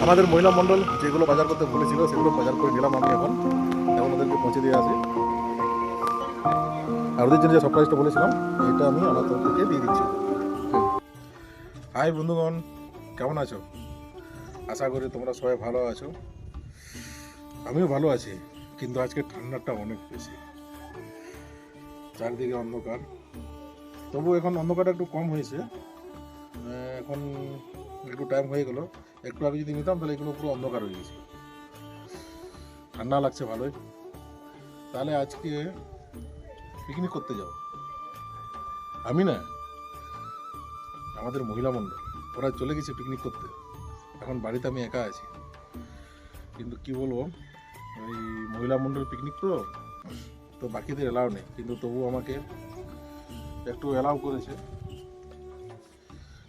আমাদের মহিলা মণ্ডল যেগুলো বাজার করতে বলেছিল সেগুলো বাজার করে নিলাম আমি এখন ওদেরকে পৌঁছে দিয়ে আসি। আর ওদের জন্য যে সারপ্রাইজটা বলেছিলাম এটা আমি আমার তরফ থেকে দিয়ে দিচ্ছি। হাই বন্ধুগণ, কেমন আছো? আশা করি তোমরা সবাই ভালো আছো। আমিও ভালো আছি, কিন্তু আজকে ঠান্ডাটা অনেক বেশি, চারদিকে অন্ধকার। তবু এখন অন্ধকারটা একটু কম হয়েছে, এখন একটু টাইম হয়ে গেল। একটু আগে যদি নিতাম তাহলে এগুলো পুরো অন্ধকার হয়ে গেছে। ঠান্ডা লাগছে ভালোই। তাহলে আজকে পিকনিক করতে যাও। আমি না, আমাদের মহিলা মণ্ডল ওরা চলে গেছে পিকনিক করতে। এখন বাড়িতে আমি একা আছি, কিন্তু কি বলবো, ওই মহিলা মণ্ডল পিকনিক তো বাকিদের এলাও নেই, কিন্তু তবু আমাকে একটু এলাও করেছে।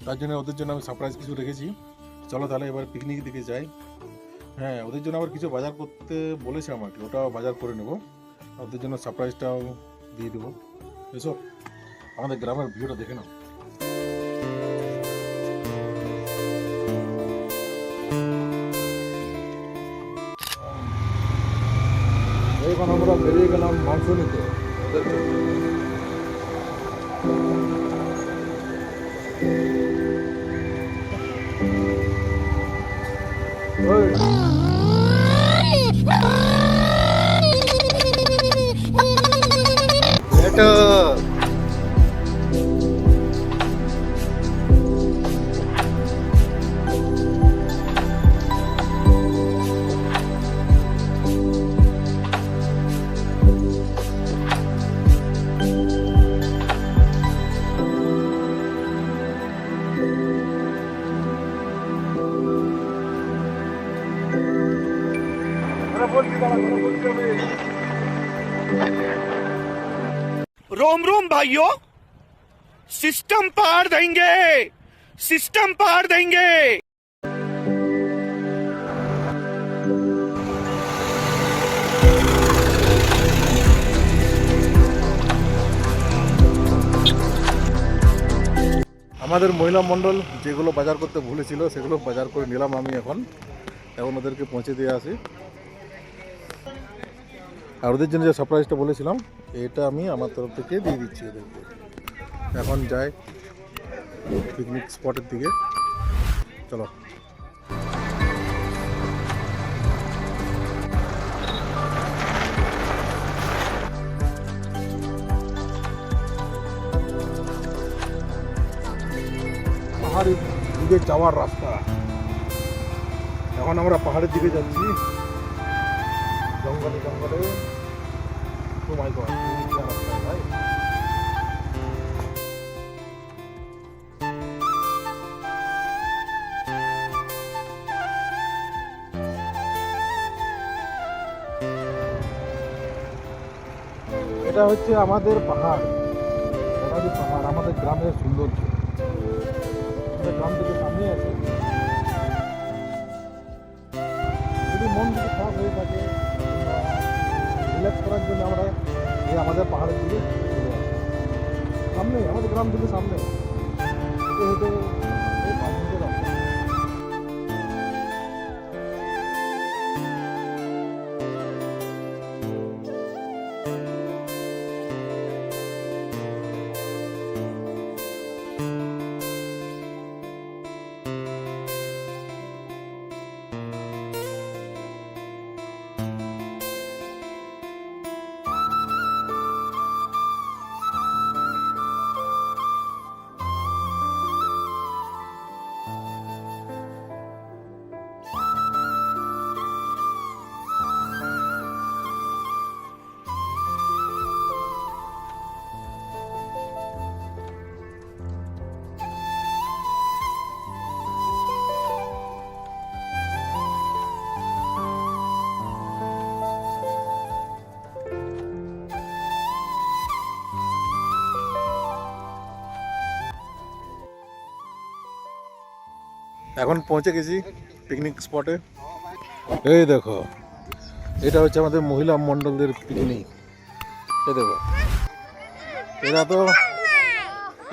তার জন্য ওদের জন্য আমি সারপ্রাইজ কিছু রেখেছি। চলো তাহলে এবার পিকনিক দিকে যাই। হ্যাঁ, ওদের জন্য আবার কিছু বাজার করতে বলেছে আমাকে, ওটাও বাজার করে নেব। ওদের জন্য সারপ্রাইজটাও দিয়ে দেবো। এসব আমাদের গ্রামের ভিউটা দেখে নাও। এখন আমরা বেরিয়ে গেলাম মাংস নিতে ওদের জন্য। रोम रोम भाइयों, सिस्टम पार देंगे, सिस्टम पार देंगे। আমাদের মহিলা মণ্ডল যেগুলো বাজার করতে ভুলেছিল সেগুলো বাজার করে নিলাম আমি এখন ওদেরকে পৌঁছে দিয়ে আসি। আর ওদের জন্য যে সারপ্রাইজটা বলেছিলাম এটা আমি আমার তরফ থেকে দিয়ে দিচ্ছি ওদেরকে। এখন যাই পিকনিক স্পটের দিকে, চলো। পাহাড়ের দিকে যাওয়ার রাস্তা, এখন আমরা পাহাড়ের দিকে যাচ্ছি, জঙ্গলে জঙ্গলে। ও মাই গড, রাস্তা ভাই। এটা হচ্ছে আমাদের পাহাড়, পাহাড় আমাদের গ্রামের সৌন্দর্য। আমাদের গ্রাম থেকে সামনে আছে, যদি মন যদি খারাপ হয়ে থাকে রিল্যাক্স করার জন্য আমরা আমাদের পাহাড়ের দিকে চলে আসি। সামনে আমাদের গ্রাম থেকে সামনে হেঁটে হেঁটে 5 মিনিটের রাস্তা। এখন পৌঁছে গেছি পিকনিক স্পটে। এই দেখো, এটা হচ্ছে আমাদের মহিলা মণ্ডলদের পিকনিক। এই দেখো,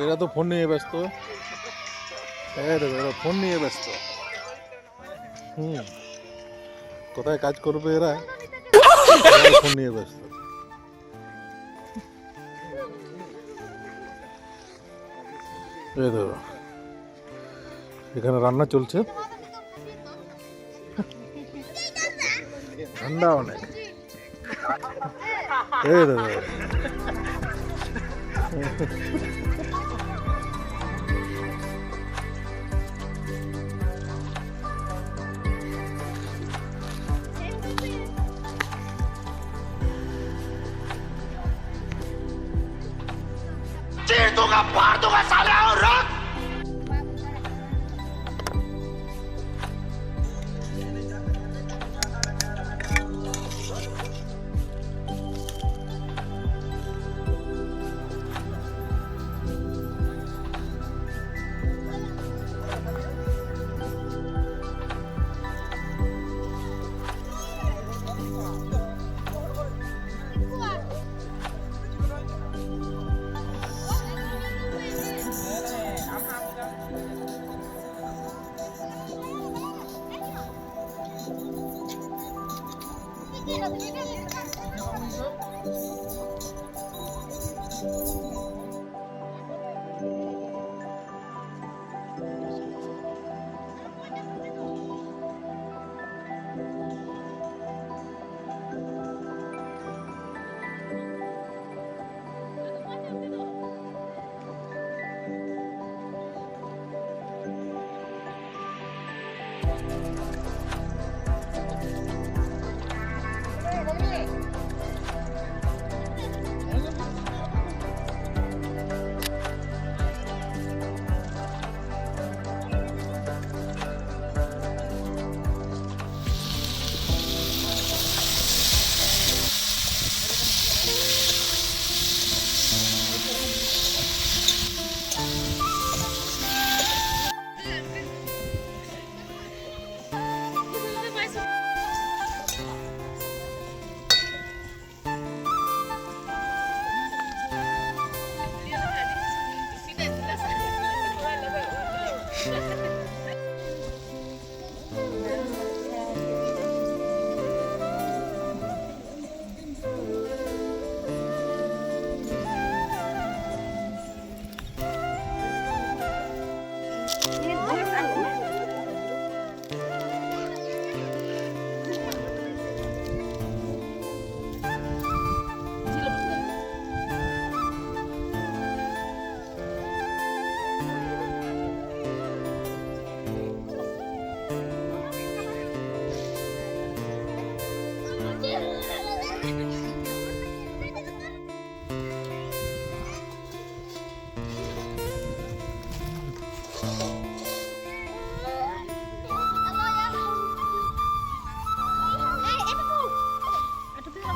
এরা তো ফোন নিয়ে ব্যস্ত। এই দেখো, এরা ফোন নিয়ে ব্যস্ত। কোথায় কাজ করবে এরা ফোন নিয়ে ব্যস্ত। এই তো এখানে রান্না চলছে, ঠান্ডা অনেক। এই দাদা चीर दूंगा, फाड़ दूंगा साले, और रख।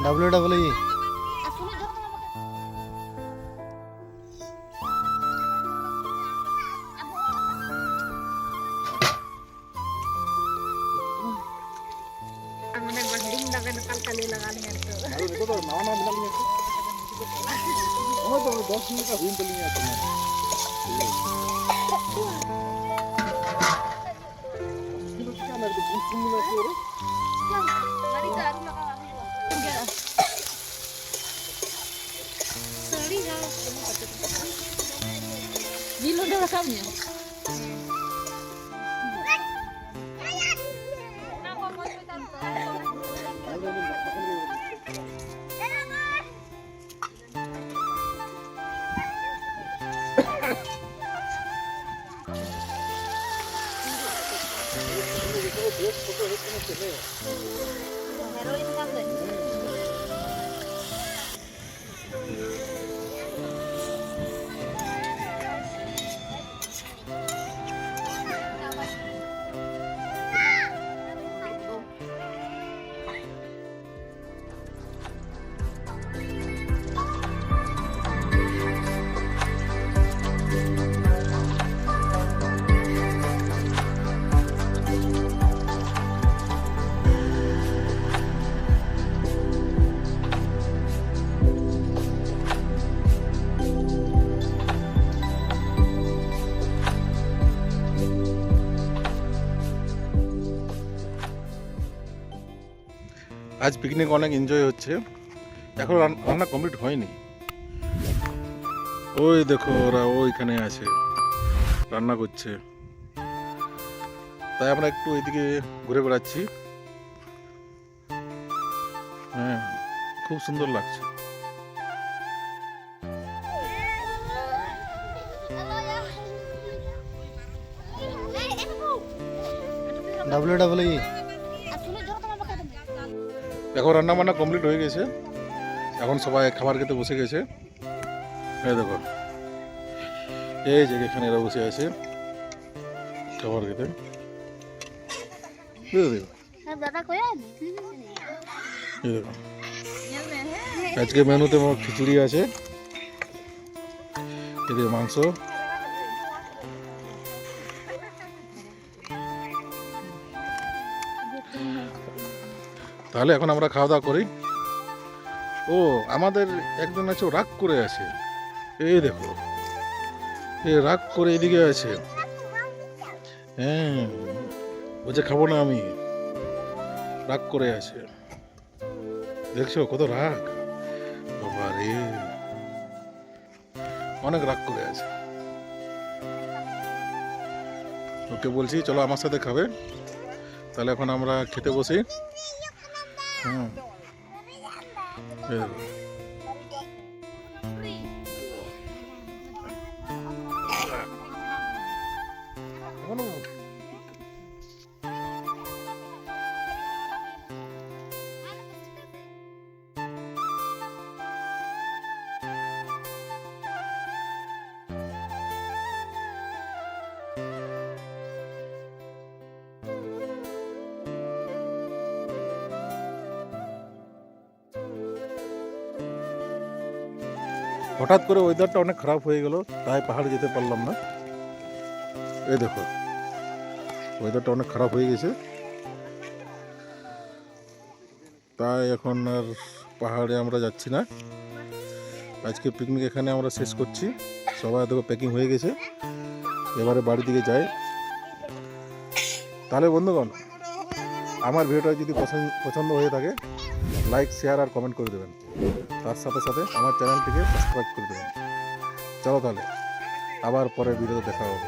WWE देखो तो नवा नवा मिला लिया तो 10 मिनट का रूम पे लिया था क्या मेरे को पूछ मिला रे गाड़ी दारू लगा सड़ी जा ये लो दे रखा है আজ পিকনিক অনেক এনজয় হচ্ছে। এখন রান্না কমপ্লিট হয়নি। ওই দেখো ওরা ওইখানে আছে, রান্না করছে। তাই আমরা একটু এইদিকে ঘুরে বেড়াচ্ছি। হ্যাঁ, খুব সুন্দর লাগছে। WWE এখন রান্না বান্না কমপ্লিট হয়ে গেছে, এখন সবাই খাবার খেতে বসে গেছে। এই দেখো এই যে এখানে এরা বসে আছে খাবার খেতে। বুঝলে? দাদা কই এই দেখো আজকে মেনুতে খিচুড়ি আছে, এদিকে মাংস, তাহলে এখন আমরা খাওয়া দাওয়া করি। ও আমাদের একজন আছে, ও রাগ করে আছে। এই দেখো এ রাগ করে এদিকে আছে। হ্যাঁ, বলছে খাবো না আমি, রাগ করে আছে। দেখছো কত রাগ, বাবা রে, অনেক রাগ করে আছে। ওকে বলছি চলো আমার সাথে খাবে, তাহলে এখন আমরা খেতে বসি। হুম, এই দেখো। হঠাৎ করে ওয়েদারটা অনেক খারাপ হয়ে গেল, তাই পাহাড়ে যেতে পারলাম না। এই দেখো ওয়েদারটা অনেক খারাপ হয়ে গেছে, তাই এখন আর পাহাড়ে আমরা যাচ্ছি না। আজকে পিকনিক এখানে আমরা শেষ করছি। সবাই দেখো প্যাকিং হয়ে গেছে, এবারে বাড়ির দিকে যাই। তাহলে বন্ধুগণ, আমার ভিডিওটা যদি পছন্দ হয়ে থাকে লাইক শেয়ার আর কমেন্ট করে দেবেন, তার সাথে সাথে আমার চ্যানেলটিকে সাবস্ক্রাইব করে দেবেন। চলো তাহলে আবার পরের ভিডিওতে দেখা হবে।